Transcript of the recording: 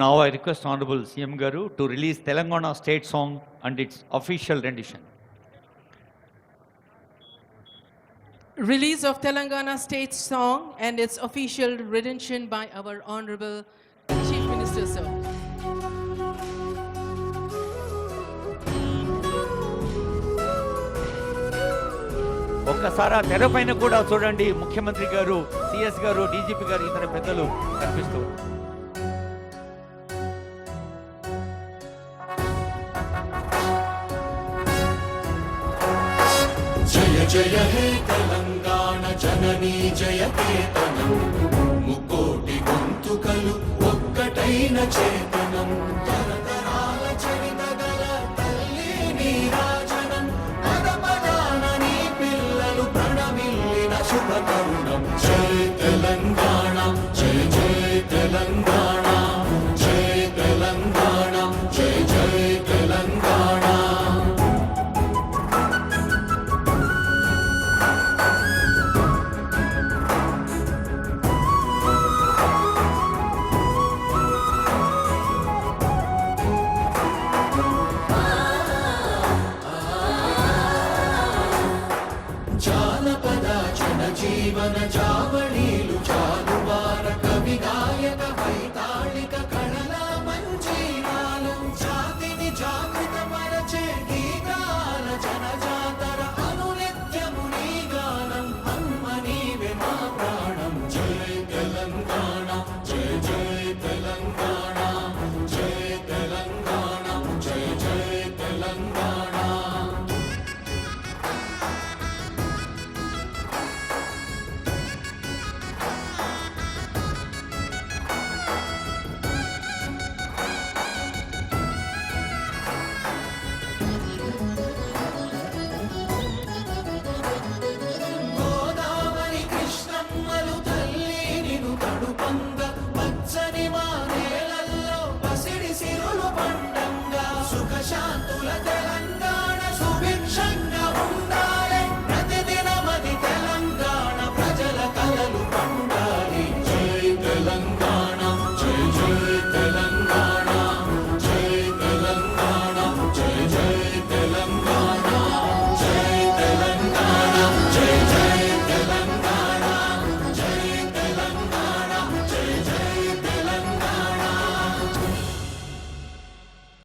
Now I request Honorable CM Garu to release Telangana state song and its official rendition. Release of Telangana state song and its official rendition by our Honorable Chief Minister, sir. ఒక్కసారి ఆ తెర పైన కూడా చూడండి, ముఖ్యమంత్రి గారు, CS గారు, DGP గారు, ఇతర పెద్దలు కనిపిస్తూ. జయ జయ హే తెలంగాణ జననీ జయకేతనం, ముకోటి గొంతుకలు ఒక్కటైన చేతనం.